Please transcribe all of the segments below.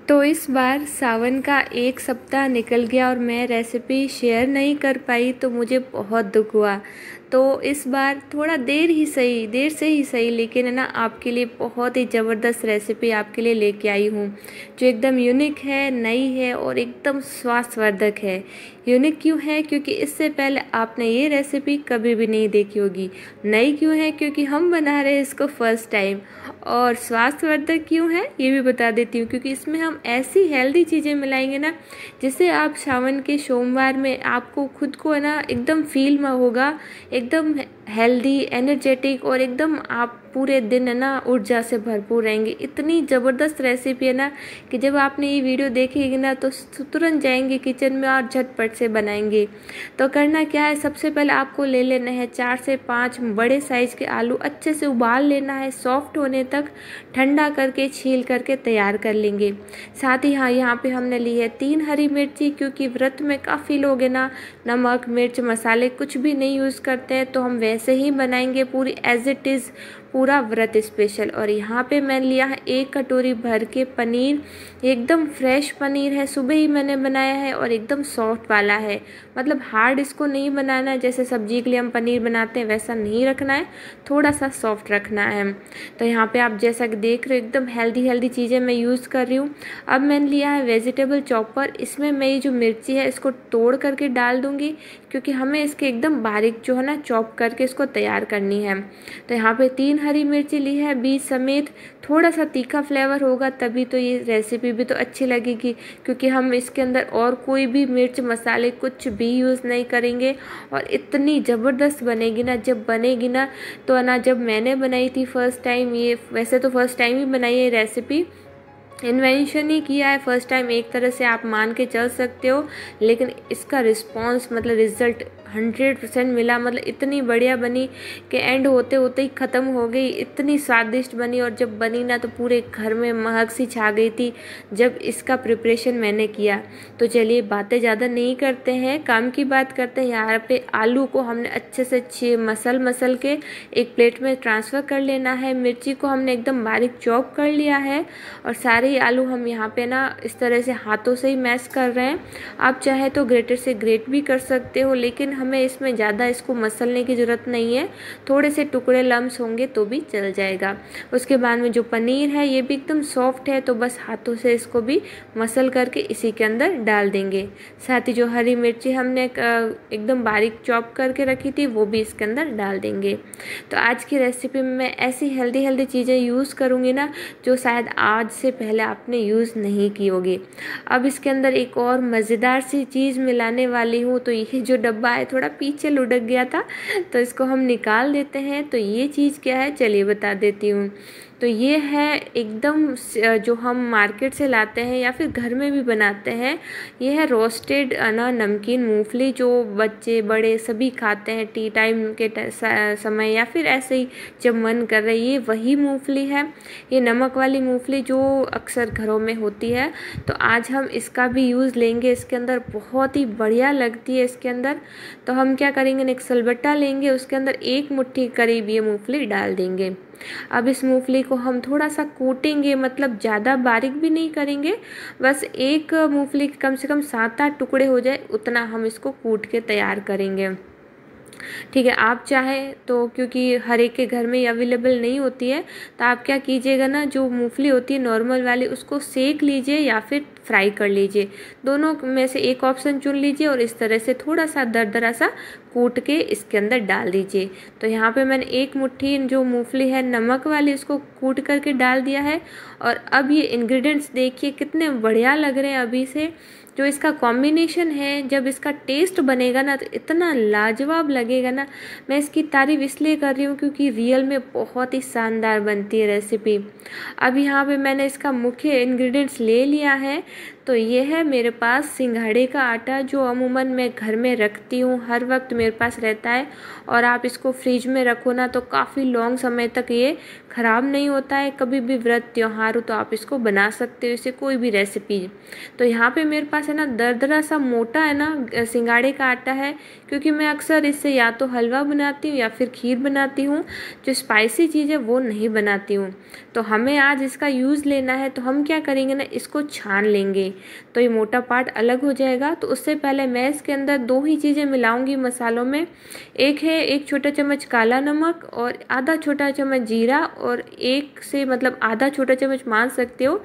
तो इस बार सावन का 1 सप्ताह निकल गया और मैं रेसिपी शेयर नहीं कर पाई, तो मुझे बहुत दुख हुआ। तो इस बार थोड़ा देर से ही सही, लेकिन है ना, आपके लिए बहुत ही ज़बरदस्त रेसिपी आपके लिए लेके आई हूँ, जो एकदम यूनिक है, नई है और एकदम स्वास्थ्यवर्धक है। यूनिक क्यों है? क्योंकि इससे पहले आपने ये रेसिपी कभी भी नहीं देखी होगी। नई क्यों है? क्योंकि हम बना रहे हैं इसको फर्स्ट टाइम। और स्वास्थ्यवर्धक क्यों है ये भी बता देती हूँ, क्योंकि इसमें हम ऐसी हेल्दी चीज़ें मिलाएंगे ना, जिससे आप सावन के सोमवार में आपको खुद को है ना एकदम फील में होगा, एकदम हेल्दी, एनर्जेटिक और एकदम आप पूरे दिन है ना ऊर्जा से भरपूर रहेंगे। इतनी ज़बरदस्त रेसिपी है ना कि जब आपने ये वीडियो देखेगी ना तो तुरंत जाएंगे किचन में और झटपट से बनाएंगे। तो करना क्या है, सबसे पहले आपको ले लेना है 4 से 5 बड़े साइज़ के आलू, अच्छे से उबाल लेना है सॉफ्ट होने तक, ठंडा करके छील करके तैयार कर लेंगे। साथ ही हाँ, यहाँ पे हमने ली है 3 हरी मिर्ची, क्योंकि व्रत में काफ़ी लोग है ना नमक मिर्च मसाले कुछ भी नहीं यूज़ करते हैं, तो हम वैसे ही बनाएंगे पूरी एज इट इज़, पूरा व्रत स्पेशल। और यहाँ पे मैंने लिया है 1 कटोरी भर के पनीर, एकदम फ्रेश पनीर है, सुबह ही मैंने बनाया है और एकदम सॉफ्ट वाला है। मतलब हार्ड इसको नहीं बनाना है, जैसे सब्जी के लिए हम पनीर बनाते हैं वैसा नहीं रखना है, थोड़ा सा सॉफ्ट रखना है। तो यहाँ पे आप जैसा कि देख रहे हो एकदम हेल्दी चीज़ें मैं यूज़ कर रही हूँ। अब मैंने लिया है वेजिटेबल चॉपर, इसमें मैं ये जो मिर्ची है इसको तोड़ करके डाल दूँगी, क्योंकि हमें इसके एकदम बारीक जो है ना चॉप करके इसको तैयार करनी है। तो यहाँ पे 3 हरी मिर्ची ली है बीज समेत। थोड़ा सा तीखा फ्लेवर होगा तभी तो ये रेसिपी भी तो अच्छी लगेगी, क्योंकि हम इसके अंदर और कोई भी मिर्च मसाले कुछ भी यूज़ नहीं करेंगे। और इतनी ज़बरदस्त बनेगी ना, जब बनेगी ना तो ना, जब मैंने बनाई थी फर्स्ट टाइम, ये वैसे तो फर्स्ट टाइम ही बनाई है रेसिपी, इन्वेंशन ही किया है फर्स्ट टाइम, एक तरह से आप मान के चल सकते हो। लेकिन इसका रिस्पांस मतलब रिज़ल्ट 100% मिला। मतलब इतनी बढ़िया बनी कि एंड होते होते ही ख़त्म हो गई, इतनी स्वादिष्ट बनी। और जब बनी ना तो पूरे घर में महक सी छा गई थी जब इसका प्रिपरेशन मैंने किया। तो चलिए बातें ज़्यादा नहीं करते हैं, काम की बात करते हैं। यहाँ पे आलू को हमने अच्छे से मसल के एक प्लेट में ट्रांसफ़र कर लेना है। मिर्ची को हमने एकदम बारीक चॉप कर लिया है और सारे ही आलू हम यहाँ पे ना इस तरह से हाथों से ही मैश कर रहे हैं। आप चाहे तो ग्रेटर से ग्रेट भी कर सकते हो, लेकिन हमें इसमें ज़्यादा इसको मसलने की ज़रूरत नहीं है, थोड़े से टुकड़े लम्स होंगे तो भी चल जाएगा। उसके बाद में जो पनीर है ये भी एकदम सॉफ्ट है, तो बस हाथों से इसको भी मसल करके इसी के अंदर डाल देंगे। साथ ही जो हरी मिर्ची हमने एकदम बारीक चॉप करके रखी थी वो भी इसके अंदर डाल देंगे। तो आज की रेसिपी में मैं ऐसी हेल्दी चीज़ें यूज़ करूँगी ना जो शायद आज से पहले आपने यूज़ नहीं की होगी। अब इसके अंदर एक और मज़ेदार सी चीज़ मिलाने वाली हूँ। तो ये जो डब्बा है थोड़ा पीछे लुढ़क गया था, तो इसको हम निकाल देते हैं। तो ये चीज़ क्या है चलिए बता देती हूँ। तो ये है एकदम जो हम मार्केट से लाते हैं या फिर घर में भी बनाते हैं, ये है रोस्टेड ना नमकीन मूंगफली, जो बच्चे बड़े सभी खाते हैं टी टाइम के समय या फिर ऐसे ही जब मन कर रही है। वही मूंगफली है, ये नमक वाली मूंगफली जो अक्सर घरों में होती है। तो आज हम इसका भी यूज़ लेंगे, इसके अंदर बहुत ही बढ़िया लगती है इसके अंदर। तो हम क्या करेंगे, एक सिलबट्टा लेंगे, उसके अंदर 1 मुट्ठी करीब ये मूंगफली डाल देंगे। अब इस मूंगफली को हम थोड़ा सा कूटेंगे, मतलब ज़्यादा बारीक भी नहीं करेंगे, बस एक मूंगफली कम से कम 7-8 टुकड़े हो जाए उतना हम इसको कूट के तैयार करेंगे। ठीक है, आप चाहें तो, क्योंकि हर एक के घर में अवेलेबल नहीं होती है, तो आप क्या कीजिएगा ना, जो मूंगफली होती है नॉर्मल वाली उसको सेक लीजिए या फिर फ्राई कर लीजिए, दोनों में से एक ऑप्शन चुन लीजिए और इस तरह से थोड़ा सा दरदरा सा कूट के इसके अंदर डाल दीजिए। तो यहाँ पे मैंने 1 मुट्ठी जो मूंगफली है नमक वाली उसको कूट करके डाल दिया है। और अब ये इंग्रेडिएंट्स देखिए कितने बढ़िया लग रहे हैं अभी से। जो इसका कॉम्बिनेशन है, जब इसका टेस्ट बनेगा ना तो इतना लाजवाब लगेगा ना। मैं इसकी तारीफ़ इसलिए कर रही हूँ क्योंकि रियल में बहुत ही शानदार बनती है रेसिपी। अब यहाँ पे मैंने इसका मुख्य इंग्रेडिएंट्स ले लिया है। तो ये है मेरे पास सिंघाड़े का आटा, जो अमूमन मैं घर में रखती हूँ, हर वक्त मेरे पास रहता है। और आप इसको फ्रिज में रखो ना तो काफ़ी लॉन्ग समय तक ये ख़राब नहीं होता है। कभी भी व्रत त्यौहार हो तो आप इसको बना सकते हो, इसे कोई भी रेसिपी। तो यहाँ पे मेरे पास से ना दरदरा सा मोटा है ना सिंगाड़े का आटा है, क्योंकि मैं अक्सर इससे या तो हलवा बनाती हूँ या फिर खीर बनाती हूँ। जो स्पाइसी चीज़ है वो नहीं बनाती हूँ। तो हमें आज इसका यूज़ लेना है, तो हम क्या करेंगे ना, इसको छान लेंगे तो ये मोटा पार्ट अलग हो जाएगा। तो उससे पहले मैं इसके अंदर 2 ही चीज़ें मिलाऊंगी मसालों में। एक है 1 छोटा चम्मच काला नमक और आधा छोटा चम्मच जीरा, और 1 से मतलब आधा छोटा चम्मच मान सकते हो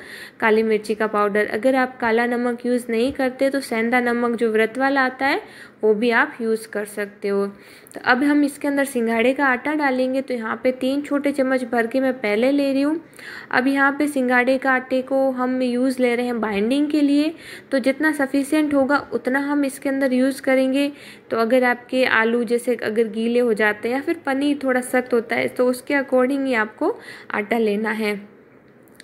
काली मिर्ची का पाउडर। अगर आप काला नमक यूज़ नहीं करते तो सेंधा नमक जो व्रत वाला आता है वो भी आप यूज़ कर सकते हो। तो अब हम इसके अंदर सिंघाड़े का आटा डालेंगे। तो यहाँ पे 3 छोटे चम्मच भर के मैं पहले ले रही हूँ। अब यहाँ पे सिंघाड़े का आटे को हम यूज़ ले रहे हैं बाइंडिंग के लिए, तो जितना सफिशिएंट होगा उतना हम इसके अंदर यूज़ करेंगे। तो अगर आपके आलू जैसे अगर गीले हो जाते हैं या फिर पनीर थोड़ा सख्त होता है तो उसके अकॉर्डिंग ही आपको आटा लेना है।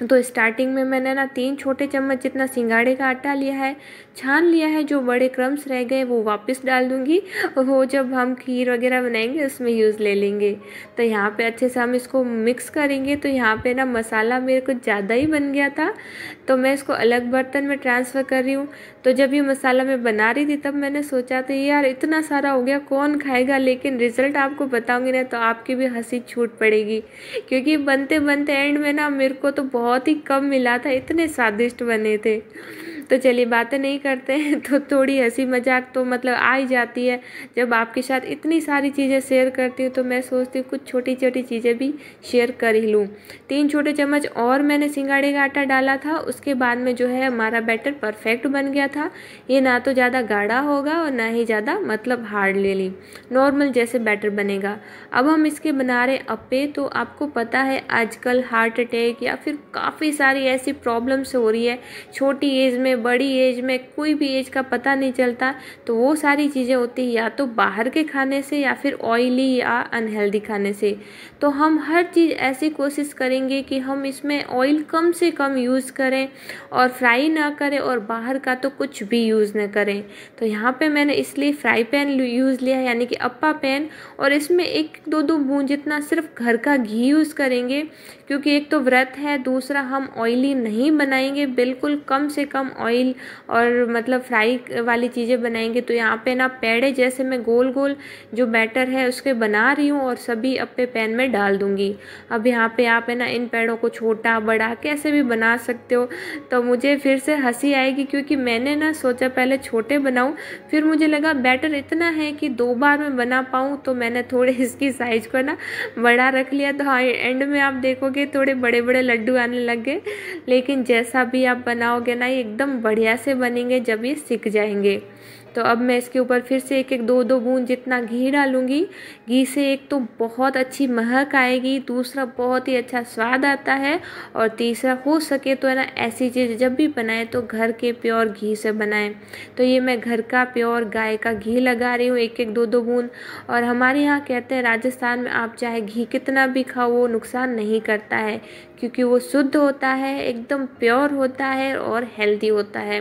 तो स्टार्टिंग में मैंने ना 3 छोटे चम्मच जितना सिंघाड़े का आटा लिया है, छान लिया है। जो बड़े क्रम्स रह गए वो वापस डाल दूंगी, वो जब हम खीर वगैरह बनाएंगे उसमें यूज़ ले लेंगे। तो यहाँ पे अच्छे से हम इसको मिक्स करेंगे। तो यहाँ पे ना मसाला मेरे को ज़्यादा ही बन गया था, तो मैं इसको अलग बर्तन में ट्रांसफ़र कर रही हूँ। तो जब ये मसाला मैं बना रही थी तब मैंने सोचा था यार इतना सारा हो गया कौन खाएगा, लेकिन रिज़ल्ट आपको बताऊँगी ना तो आपकी भी हंसी छूट पड़ेगी, क्योंकि बनते बनते एंड में ना मेरे को तो बहुत ही कम मिला था, इतने स्वादिष्ट बने थे। तो चलिए बातें नहीं करते हैं, तो थोड़ी हंसी मजाक तो मतलब आ ही जाती है जब आपके साथ इतनी सारी चीज़ें शेयर करती हूँ। तो मैं सोचती हूँ कुछ छोटी छोटी चीज़ें भी शेयर कर ही लूँ। 3 छोटे चम्मच और मैंने सिंगाड़े का आटा डाला था। उसके बाद में जो है हमारा बैटर परफेक्ट बन गया था। ये ना तो ज़्यादा गाढ़ा होगा और ना ही ज़्यादा मतलब हार्ड ले ली, नॉर्मल जैसे बैटर बनेगा। अब हम इसके बना रहे अप्पे। तो आपको पता है आजकल हार्ट अटैक या फिर काफ़ी सारी ऐसी प्रॉब्लम्स हो रही है, छोटी एज में बड़ी एज में, कोई भी एज का पता नहीं चलता। तो वो सारी चीज़ें होती है या तो बाहर के खाने से या फिर ऑयली या अनहेल्दी खाने से। तो हम हर चीज़ ऐसी कोशिश करेंगे कि हम इसमें ऑयल कम से कम यूज़ करें और फ्राई ना करें, और बाहर का तो कुछ भी यूज़ ना करें। तो यहाँ पे मैंने इसलिए फ्राई पैन यूज़ लिया है, यानी कि अप्पा पैन, और इसमें 1-2 बूंद जितना सिर्फ घर का घी यूज़ करेंगे, क्योंकि एक तो व्रत है, दूसरा हम ऑयली नहीं बनाएंगे, बिल्कुल कम से कम ऑयल और मतलब फ्राई वाली चीज़ें बनाएंगे। तो यहाँ पे ना पेड़े जैसे मैं गोल गोल जो बैटर है उसके बना रही हूँ और सभी अप्पे पैन में डाल दूँगी। अब यहाँ पे आप है ना इन पेड़ों को छोटा बड़ा कैसे भी बना सकते हो। तो मुझे फिर से हंसी आएगी, क्योंकि मैंने ना सोचा पहले छोटे बनाऊँ, फिर मुझे लगा बैटर इतना है कि 2 बार में बना पाऊँ, तो मैंने थोड़े इसकी साइज़ को ना बड़ा रख लिया। तो हाँ, एंड में आप देखोगे थोड़े बड़े बड़े लड्डू आने लग गए। लेकिन जैसा भी आप बनाओगे ना ये एकदम बढ़िया से बनेंगे जब ये सिक जाएंगे। तो अब मैं इसके ऊपर फिर से 1-2 बूंद जितना घी डालूंगी। घी से एक तो बहुत अच्छी महक आएगी, दूसरा बहुत ही अच्छा स्वाद आता है, और तीसरा हो सके तो है ना ऐसी चीज़ जब भी बनाएं तो घर के प्योर घी से बनाएं। तो ये मैं घर का प्योर गाय का घी लगा रही हूँ 1-2 बूंद। और हमारे यहाँ कहते हैं राजस्थान में आप चाहे घी कितना भी खाओ वो नुकसान नहीं करता है, क्योंकि वो शुद्ध होता है, एकदम प्योर होता है और हेल्दी होता है।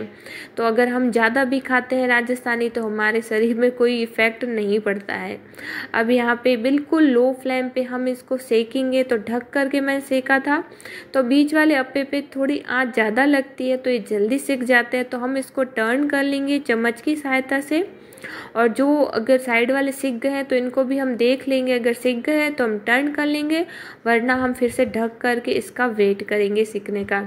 तो अगर हम ज़्यादा भी खाते हैं राजस्थानी तो हमारे शरीर में कोई इफ़ेक्ट नहीं पड़ता है। अब यहाँ पे बिल्कुल लो फ्लेम पे हम इसको सेकेंगे। तो ढक करके मैंने सेका था, तो बीच वाले अप्पे पे थोड़ी आंच ज़्यादा लगती है तो ये जल्दी सिक जाते हैं। तो हम इसको टर्न कर लेंगे चम्मच की सहायता से, और जो अगर साइड वाले सिक गए हैं तो इनको भी हम देख लेंगे, अगर सिक गए हैं तो हम टर्न कर लेंगे, वरना हम फिर से ढक करके इसका वेट करेंगे सिकने का।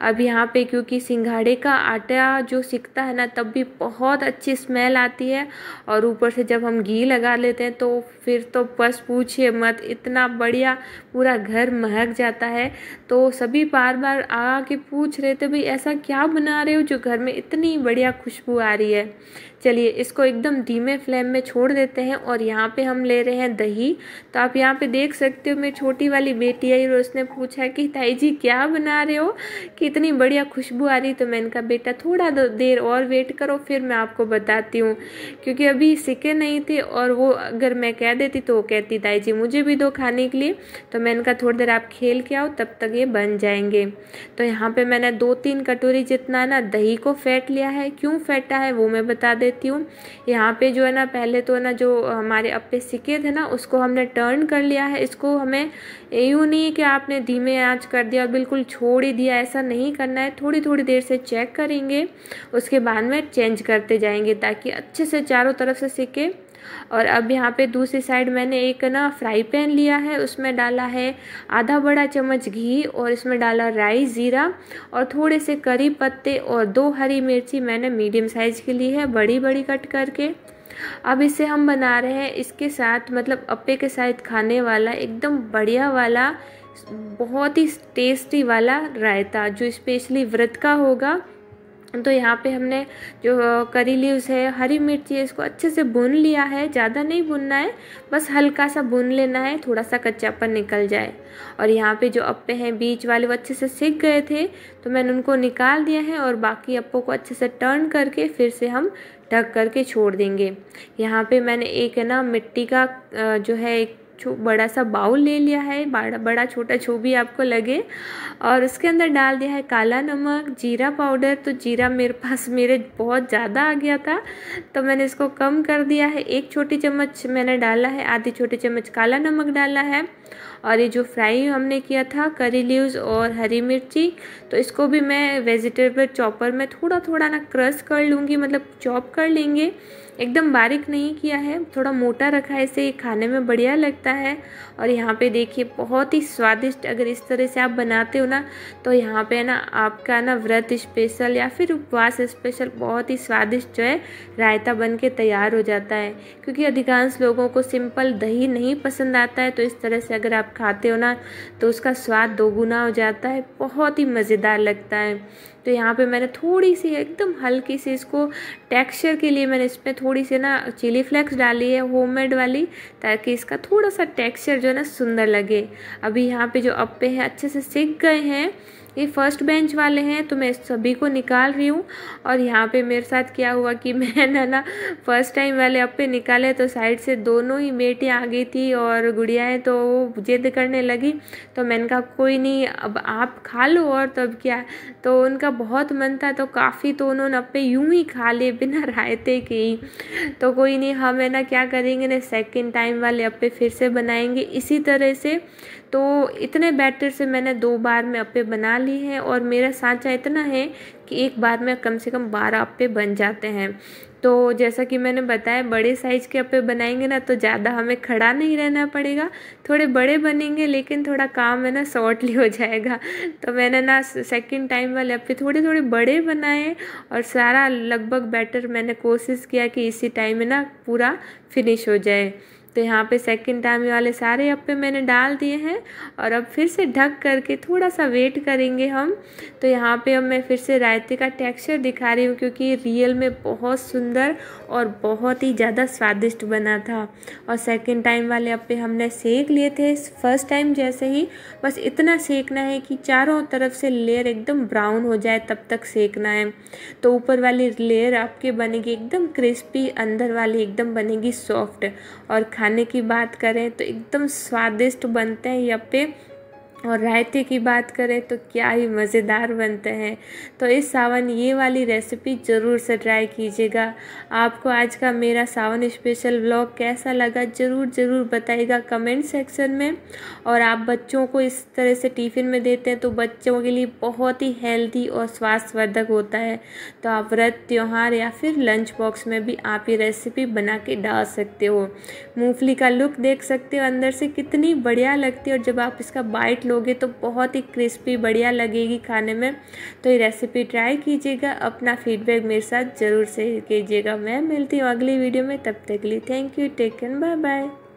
अब यहाँ पे क्योंकि सिंघाड़े का आटा जो सिकता है ना तब भी बहुत अच्छी स्मेल आती है, और ऊपर से जब हम घी लगा लेते हैं तो फिर तो बस पूछिए मत, इतना बढ़िया पूरा घर महक जाता है। तो सभी बार बार आके पूछ रहे थे भाई ऐसा क्या बना रहे हो जो घर में इतनी बढ़िया खुशबू आ रही है। चलिए इसको एकदम धीमे फ्लेम में छोड़ देते हैं। और यहाँ पे हम ले रहे हैं दही। तो आप यहाँ पे देख सकते हो मेरी छोटी वाली बेटी आई और उसने पूछा कि ताई जी क्या बना रहे हो कि इतनी बढ़िया खुशबू आ रही। तो मैंने कहा बेटा थोड़ा देर और वेट करो फिर मैं आपको बताती हूँ, क्योंकि अभी सिके नहीं थे, और वो अगर मैं कह देती तो वो कहती ताई जी मुझे भी दो खाने के लिए। तो मैंने कहा थोड़ी देर आप खेल के आओ तब तक ये बन जाएंगे। तो यहाँ पे मैंने 2-3 कटोरी जितना ना दही को फेंट लिया है। क्यों फेंटा है वो मैं बता देती हूँ। यहाँ पे जो है ना पहले तो ना जो हमारे अप्पे सिके थे ना उसको हमने टर्न कर लिया है। इसको हमें यूँ नहीं कि आपने धीमे आंच कर दिया और बिल्कुल छोड़ ही दिया, ऐसा नहीं करना है। थोड़ी थोड़ी देर से चेक करेंगे, उसके बाद में चेंज करते जाएंगे ताकि अच्छे से चारों तरफ से सिके। और अब यहाँ पे दूसरी साइड मैंने एक ना फ्राई पैन लिया है, उसमें डाला है आधा बड़ा चम्मच घी और इसमें डाला राई ज़ीरा और थोड़े से करी पत्ते और 2 हरी मिर्ची मैंने मीडियम साइज़ की ली है, बड़ी बड़ी कट करके। अब इसे हम बना रहे हैं इसके साथ मतलब अप्पे के साथ खाने वाला एकदम बढ़िया वाला बहुत ही टेस्टी वाला रायता जो स्पेशली व्रत का होगा। तो यहाँ पे हमने जो करी लीव्स है, हरी मिर्ची है, इसको अच्छे से भून लिया है। ज़्यादा नहीं भूनना है, बस हल्का सा भून लेना है, थोड़ा सा कच्चापन निकल जाए। और यहाँ पे जो अप्पे हैं बीच वाले वो अच्छे से सिक गए थे तो मैंने उनको निकाल दिया है और बाकी अप्पों को अच्छे से टर्न करके फिर से हम ढक करके छोड़ देंगे। यहाँ पे मैंने एक है ना मिट्टी का जो है एक बड़ा सा बाउल ले लिया है, बड़ा छोटा जो भी आपको लगे, और उसके अंदर डाल दिया है काला नमक, जीरा पाउडर। तो जीरा मेरे बहुत ज़्यादा आ गया था तो मैंने इसको कम कर दिया है। 1 छोटी चम्मच मैंने डाला है, आधी छोटी चम्मच काला नमक डाला है। और ये जो फ्राई हमने किया था करी लीव्स और हरी मिर्ची, तो इसको भी मैं वेजिटेबल चॉपर में थोड़ा थोड़ा ना क्रश कर लूँगी, मतलब चॉप कर लेंगे, एकदम बारीक नहीं किया है, थोड़ा मोटा रखा है, इससे खाने में बढ़िया लगता है। और यहाँ पे देखिए बहुत ही स्वादिष्ट, अगर इस तरह से आप बनाते हो ना तो यहाँ पे ना आपका ना व्रत स्पेशल या फिर उपवास स्पेशल बहुत ही स्वादिष्ट जो है रायता बन के तैयार हो जाता है। क्योंकि अधिकांश लोगों को सिंपल दही नहीं पसंद आता है, तो इस तरह से अगर आप खाते हो ना तो उसका स्वाद दोगुना हो जाता है, बहुत ही मज़ेदार लगता है। तो यहाँ पे मैंने थोड़ी सी एकदम हल्की सी इसको टेक्सचर के लिए मैंने इसमें थोड़ी सी ना चिली फ्लेक्स डाली है होममेड वाली, ताकि इसका थोड़ा सा टेक्सचर जो है ना सुंदर लगे। अभी यहाँ पे जो अप्पे हैं अच्छे से सिक गए हैं, ये फर्स्ट बेंच वाले हैं, तो मैं सभी को निकाल रही हूँ। और यहाँ पे मेरे साथ क्या हुआ कि मैंने ना फर्स्ट टाइम वाले अप्पे निकाले तो साइड से दोनों ही बेटियाँ आ गई थी और गुड़ियाएँ, तो वो जिद करने लगी। तो मैंने कहा कोई नहीं, अब आप खा लो और तब क्या। तो उनका बहुत मन था तो काफ़ी, तो उन्होंने अप्पे यूं ही खा लिए बिना रायते के ही। तो कोई नहीं, हम है ना क्या करेंगे ना सेकंड टाइम वाले अप्पे फिर से बनाएंगे इसी तरह से। तो इतने बैटर से मैंने 2 बार में अप्पे बना लिए हैं और मेरा सांचा इतना है कि एक बार में कम से कम 12 अप्पे बन जाते हैं। तो जैसा कि मैंने बताया बड़े साइज़ के अप्पे बनाएंगे ना तो ज़्यादा हमें खड़ा नहीं रहना पड़ेगा, थोड़े बड़े बनेंगे लेकिन थोड़ा काम है ना शॉर्टली हो जाएगा। तो मैंने ना सेकंड टाइम वाले अप्पे थोड़े थोड़े बड़े बनाए और सारा लगभग बैटर मैंने कोशिश किया कि इसी टाइम में ना पूरा फिनिश हो जाए। तो यहाँ पे सेकंड टाइम वाले सारे अप्पे मैंने डाल दिए हैं और अब फिर से ढक करके थोड़ा सा वेट करेंगे हम। तो यहाँ पे अब मैं फिर से रायते का टेक्सचर दिखा रही हूँ क्योंकि रियल में बहुत सुंदर और बहुत ही ज़्यादा स्वादिष्ट बना था। और सेकंड टाइम वाले अप्पे हमने सेक लिए थे फर्स्ट टाइम जैसे ही, बस इतना सेकना है कि चारों तरफ से लेयर एकदम ब्राउन हो जाए, तब तक सेकना है। तो ऊपर वाली लेयर आपके बनेगी एकदम क्रिस्पी, अंदर वाली एकदम बनेगी सॉफ्ट। और खाने की बात करें तो एकदम स्वादिष्ट बनते हैं ये अप्पे, और रायते की बात करें तो क्या ही मज़ेदार बनते हैं। तो इस सावन ये वाली रेसिपी ज़रूर से ट्राई कीजिएगा। आपको आज का मेरा सावन स्पेशल व्लॉग कैसा लगा ज़रूर बताइएगा कमेंट सेक्शन में। और आप बच्चों को इस तरह से टिफ़िन में देते हैं तो बच्चों के लिए बहुत ही हेल्दी और स्वास्थ्यवर्धक होता है। तो आप व्रत, त्योहार या फिर लंच बॉक्स में भी आप ये रेसिपी बना के डाल सकते हो। मूंगफली का लुक देख सकते हो अंदर से कितनी बढ़िया लगती है, और जब आप इसका बाइट लोगे तो बहुत ही क्रिस्पी बढ़िया लगेगी खाने में। तो ये रेसिपी ट्राई कीजिएगा, अपना फीडबैक मेरे साथ ज़रूर शेयर कीजिएगा। मैं मिलती हूँ अगली वीडियो में, तब तक के लिए thank you, take care, bye bye.